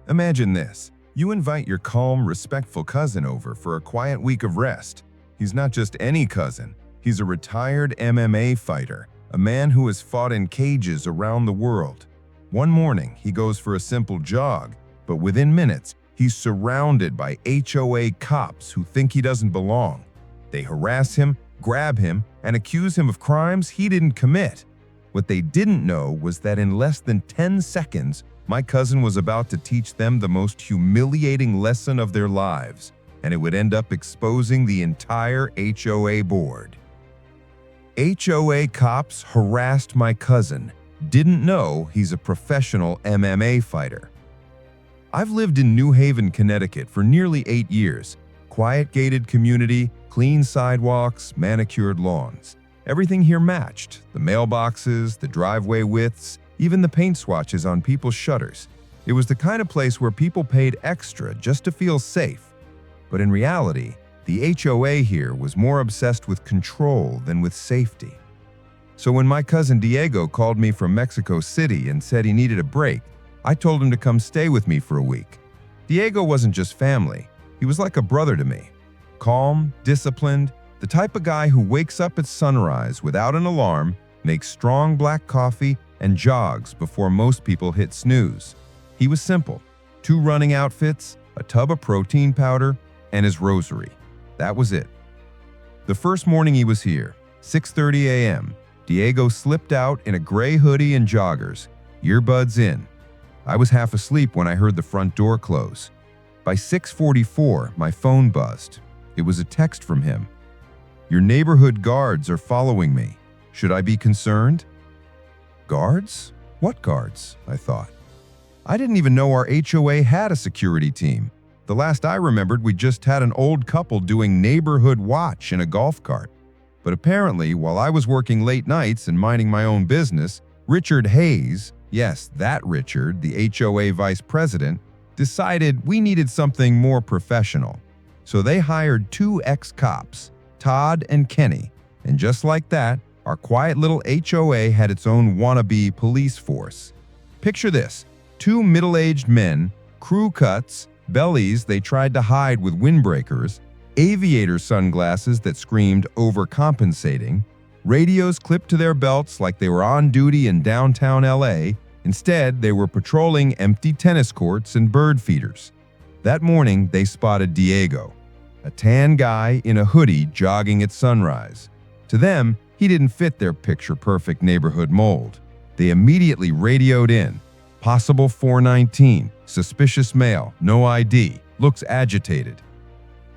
Imagine this. You invite your calm, respectful cousin over for a quiet week of rest. He's not just any cousin. He's a retired MMA fighter, a man who has fought in cages around the world. One morning, he goes for a simple jog, but within minutes, he's surrounded by HOA cops who think he doesn't belong. They harass him, grab him, and accuse him of crimes he didn't commit. What they didn't know was that in less than 10 seconds, my cousin was about to teach them the most humiliating lesson of their lives, and it would end up exposing the entire HOA board. HOA cops harassed my cousin, didn't know he's a professional MMA fighter. I've lived in New Haven, Connecticut for nearly 8 years. Quiet gated community, clean sidewalks, manicured lawns. Everything here matched: the mailboxes, the driveway widths, even the paint swatches on people's shutters. It was the kind of place where people paid extra just to feel safe. But in reality, the HOA here was more obsessed with control than with safety. So when my cousin Diego called me from Mexico City and said he needed a break, I told him to come stay with me for a week. Diego wasn't just family, he was like a brother to me. Calm, disciplined, the type of guy who wakes up at sunrise without an alarm, makes strong black coffee, and jogs before most people hit snooze. He was simple: 2 running outfits, a tub of protein powder, and his rosary. That was it. The first morning he was here, 6:30 a.m., Diego slipped out in a gray hoodie and joggers, earbuds in. I was half asleep when I heard the front door close. By 6:44, my phone buzzed. It was a text from him. "Your neighborhood guards are following me. Should I be concerned?" Guards? What guards? I thought. I didn't even know our HOA had a security team. The last I remembered, we just had an old couple doing neighborhood watch in a golf cart. But apparently, while I was working late nights and minding my own business, Richard Hayes, yes, that Richard, the HOA vice president, decided we needed something more professional. So they hired 2 ex-cops, Todd and Kenny, and just like that, our quiet little HOA had its own wannabe police force. Picture this: 2 middle-aged men, crew cuts, bellies they tried to hide with windbreakers, aviator sunglasses that screamed overcompensating, radios clipped to their belts like they were on duty in downtown LA. Instead, they were patrolling empty tennis courts and bird feeders. That morning, they spotted Diego, a tan guy in a hoodie jogging at sunrise. To them, he didn't fit their picture-perfect neighborhood mold. They immediately radioed in. "Possible 419, suspicious male, no ID, looks agitated."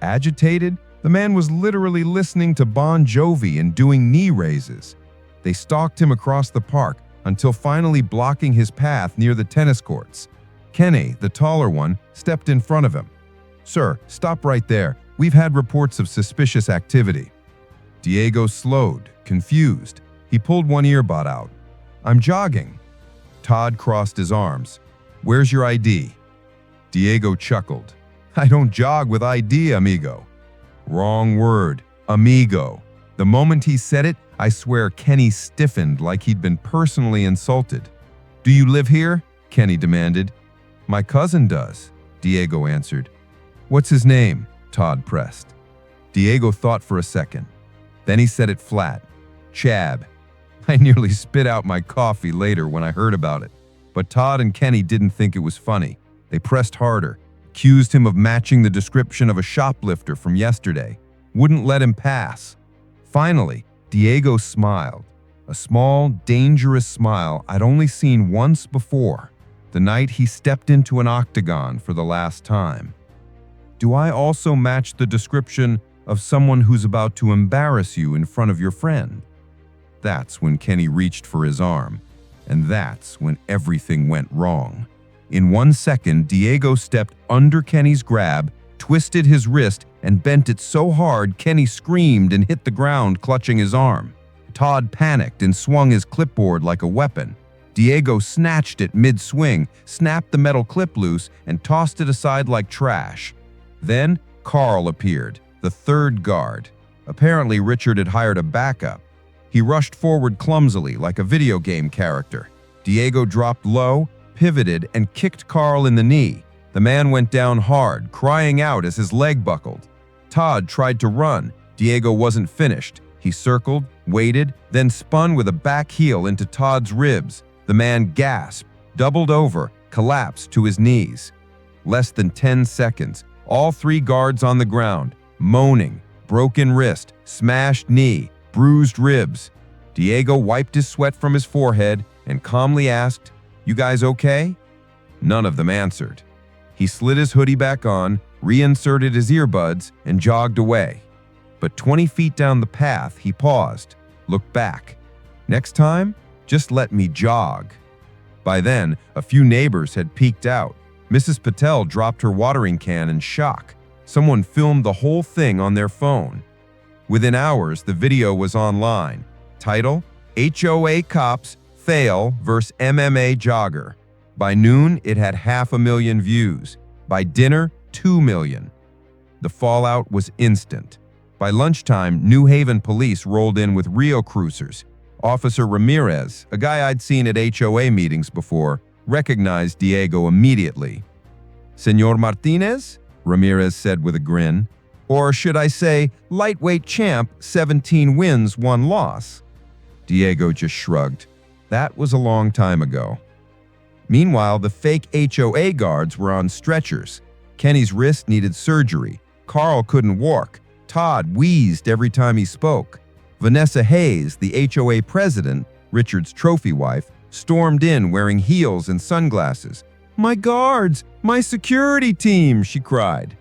Agitated? The man was literally listening to Bon Jovi and doing knee raises. They stalked him across the park until finally blocking his path near the tennis courts. Kenny, the taller one, stepped in front of him. "Sir, stop right there. We've had reports of suspicious activity." Diego slowed, confused. He pulled one earbud out. "I'm jogging." Todd crossed his arms. "Where's your ID?" Diego chuckled. "I don't jog with ID, amigo." Wrong word, amigo. The moment he said it, I swear Kenny stiffened like he'd been personally insulted. "Do you live here?" Kenny demanded. "My cousin does," Diego answered. "What's his name?" Todd pressed. Diego thought for a second. Then he said it flat. "Chab." I nearly spit out my coffee later when I heard about it. But Todd and Kenny didn't think it was funny. They pressed harder, accused him of matching the description of a shoplifter from yesterday, wouldn't let him pass. Finally, Diego smiled, a small, dangerous smile I'd only seen once before, the night he stepped into an octagon for the last time. "Do I also match the description of someone who's about to embarrass you in front of your friend?" That's when Kenny reached for his arm, and that's when everything went wrong. In 1 second, Diego stepped under Kenny's grab, twisted his wrist, and bent it so hard Kenny screamed and hit the ground, clutching his arm. Todd panicked and swung his clipboard like a weapon. Diego snatched it mid-swing, snapped the metal clip loose, and tossed it aside like trash. Then Carl appeared, the 3rd guard. Apparently, Richard had hired a backup. He rushed forward clumsily like a video game character. Diego dropped low, pivoted, and kicked Carl in the knee. The man went down hard, crying out as his leg buckled. Todd tried to run. Diego wasn't finished. He circled, waited, then spun with a back heel into Todd's ribs. The man gasped, doubled over, collapsed to his knees. Less than 10 seconds, all three guards on the ground, moaning, broken wrist, smashed knee, bruised ribs. Diego wiped his sweat from his forehead and calmly asked, "You guys okay?" None of them answered. He slid his hoodie back on, reinserted his earbuds, and jogged away. But 20 feet down the path, he paused, looked back. Next time, just let me jog. By then, a few neighbors had peeked out. Mrs. Patel dropped her watering can in shock. Someone filmed the whole thing on their phone. Within hours, the video was online. Title: HOA Cops Fail vs. MMA Jogger. By noon, it had 500,000 views. By dinner, 2 million. The fallout was instant. By lunchtime, New Haven police rolled in with Rio cruisers. Officer Ramirez, a guy I'd seen at HOA meetings before, recognized Diego immediately. "Señor Martinez?" Ramirez said with a grin. "Or should I say, lightweight champ, 17 wins, 1 loss." Diego just shrugged. That was a long time ago. Meanwhile, the fake HOA guards were on stretchers. Kenny's wrist needed surgery. Carl couldn't walk. Todd wheezed every time he spoke. Vanessa Hayes, the HOA president, Richard's trophy wife, stormed in wearing heels and sunglasses. "My guards! My security team!" she cried.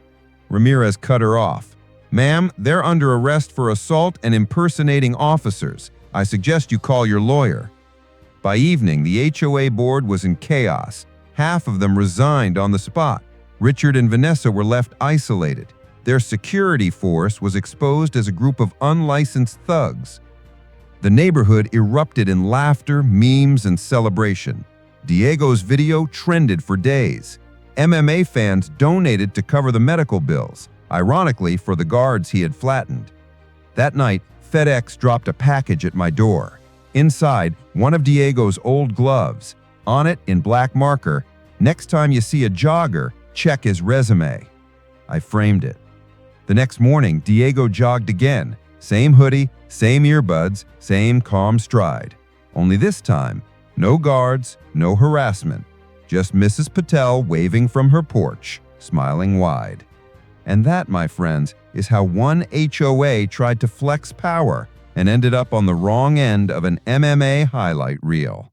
Ramirez cut her off. "Ma'am, they're under arrest for assault and impersonating officers. I suggest you call your lawyer." By evening, the HOA board was in chaos. Half of them resigned on the spot. Richard and Vanessa were left isolated. Their security force was exposed as a group of unlicensed thugs. The neighborhood erupted in laughter, memes, and celebration. Diego's video trended for days. MMA fans donated to cover the medical bills, ironically for the guards he had flattened. That night, FedEx dropped a package at my door. Inside, one of Diego's old gloves. On it, in black marker, "Next time you see a jogger, check his resume." I framed it. The next morning, Diego jogged again. Same hoodie, same earbuds, same calm stride. Only this time, no guards, no harassment. Just Mrs. Patel waving from her porch, smiling wide. And that, my friends, is how one HOA tried to flex power and ended up on the wrong end of an MMA highlight reel.